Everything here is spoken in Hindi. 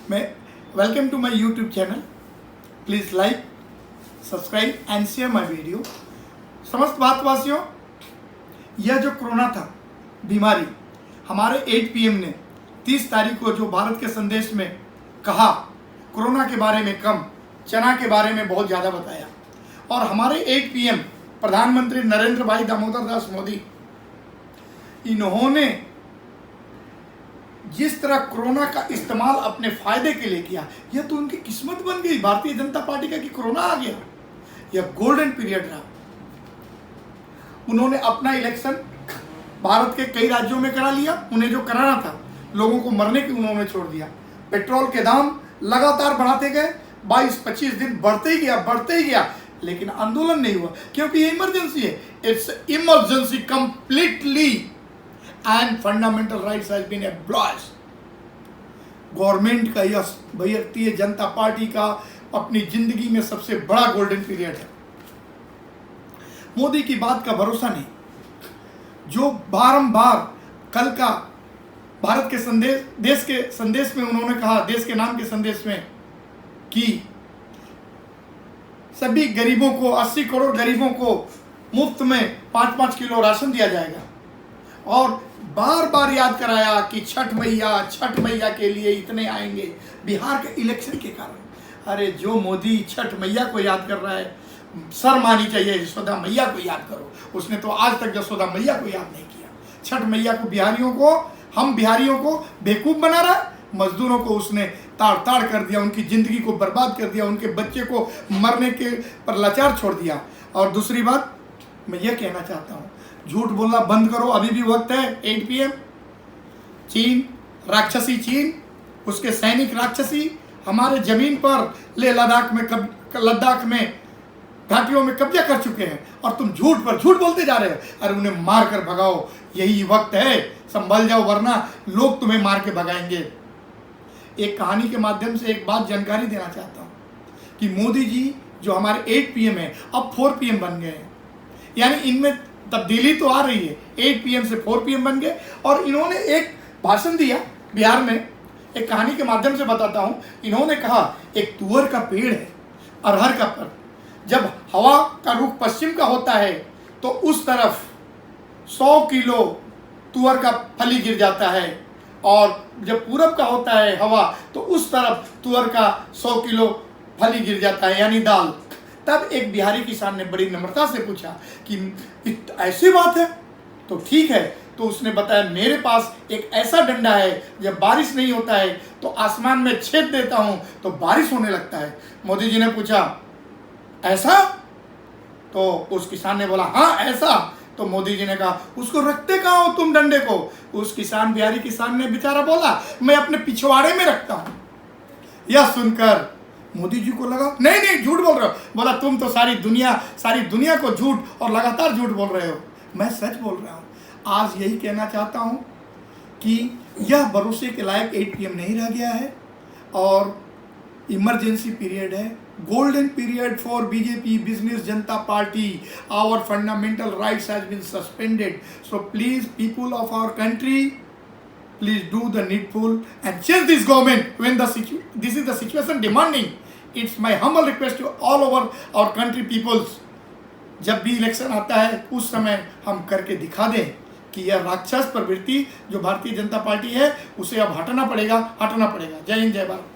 मैं welcome to my YouTube channel. Please like, subscribe and share my video. समस्त भारतवासियों, यह जो कोरोना था बीमारी, हमारे 8 PM ने 30 तारीख को जो भारत के संदेश में कहा, कोरोना के बारे में कम, चना के बारे में बहुत ज़्यादा बताया। और हमारे 8 PM प्रधानमंत्री नरेंद्र भाई दामोदर दास मोदी, इन्होंने जिस तरह कोरोना का इस्तेमाल अपने फायदे के लिए किया, यह तो उनकी किस्मत बन गई भारतीय जनता पार्टी का कि कोरोना आ गया। यह गोल्डन पीरियड रहा। उन्होंने अपना इलेक्शन भारत के कई राज्यों में करा लिया। उन्हें जो कराना था, लोगों को मरने की उन्होंने छोड़ दिया। पेट्रोल के दाम लगातार बढ़ाते गए, 22-25 दिन बढ़ते ही गया, लेकिन आंदोलन नहीं हुआ क्योंकि ये इमरजेंसी है। It's emergency completely and fundamental rights has been एब्लॉयड। गवर्नमेंट का यह भारतीय जनता पार्टी का अपनी जिंदगी में सबसे बड़ा गोल्डन पीरियड है। मोदी की बात का भरोसा नहीं, जो बारंबार कल का भारत के संदेश, देश के संदेश में उन्होंने कहा, देश के नाम के संदेश में, कि सभी गरीबों को, 80 करोड़ गरीबों को मुफ्त में 5-5 किलो राशन दिया जाएगा। और बार बार याद कराया कि छठ मैया के लिए इतने आएंगे बिहार के इलेक्शन के कारण। अरे जो मोदी छठ मैया को याद कर रहा है, शर्म आनी चाहिए। यशोदा मैया को याद करो। उसने तो आज तक यशोदा मैया को याद नहीं किया। छठ मैया को हम बिहारियों को बेवकूफ़ बना रहा है। मजदूरों को उसने ताड़ कर दिया, उनकी ज़िंदगी को बर्बाद कर दिया, उनके बच्चे को मरने के पर लाचार छोड़ दिया। और दूसरी बात मैं ये कहना चाहता हूँ, झूठ बोलना बंद करो, अभी भी वक्त है। 8 PM चीन, राक्षसी चीन, उसके सैनिक राक्षसी हमारे ज़मीन पर लद्दाख में घाटियों में कब्जा कर चुके हैं और तुम झूठ पर झूठ बोलते जा रहे हो। अरे उन्हें मार कर भगाओ, यही वक्त है, संभल जाओ, वरना लोग तुम्हें मार के भगाएंगे। एक कहानी के माध्यम से एक बात जानकारी देना चाहता हूँ कि मोदी जी जो हमारे 8 PM है, अब 4 PM बन गए हैं। यानी इनमें तब्दीली तो आ रही है। 8 PM से 4 PM बन गए। और इन्होंने एक भाषण दिया बिहार में, एक कहानी के माध्यम से बताता हूँ। इन्होंने कहा, एक तुअर का पेड़ है, अरहर का पेड़, जब हवा का रुख पश्चिम का होता है तो उस तरफ 100 किलो तुअर का फली गिर जाता है, और जब पूरब का होता है हवा तो उस तरफ तुअर का 100 किलो फली गिर जाता है, यानी दाल। तब एक बिहारी किसान ने बड़ी नम्रता से पूछा कि ऐसी बात है तो ठीक है। तो उसने बताया, मेरे पास एक ऐसा डंडा है, जब बारिश नहीं होता है तो आसमान में छेद देता हूँ तो बारिश होने लगता है। मोदी जी ने पूछा, ऐसा? तो उस किसान ने बोला, हाँ ऐसा। तो मोदी जी ने कहा, उसको रखते कहाँ हो तुम डंडे को? उस बिहारी किसान ने बेचारा बोला, मैं अपने पिछवाड़े में रखता हूँ। यह सुनकर मोदी जी को लगा, नहीं झूठ बोल रहे हो। बोला, तुम तो सारी दुनिया को झूठ और लगातार झूठ बोल रहे हो। मैं सच बोल रहा हूँ। आज यही कहना चाहता हूँ कि यह भरोसे के लायक 8 PM नहीं रह गया है और इमरजेंसी पीरियड है। Golden period for BJP, Business Janata Party. Our fundamental rights has been suspended. So please, people of our country, please do the needful and change this government when this is the situation demanding. It's my humble request to all over our country peoples. जब भी इलेक्शन आता है उस समय हम करके दिखा दें कि यह राक्षस प्रवृत्ति जो भारतीय जनता पार्टी है, उसे अब हटाना पड़ेगा। जय हिंद, जय भारत।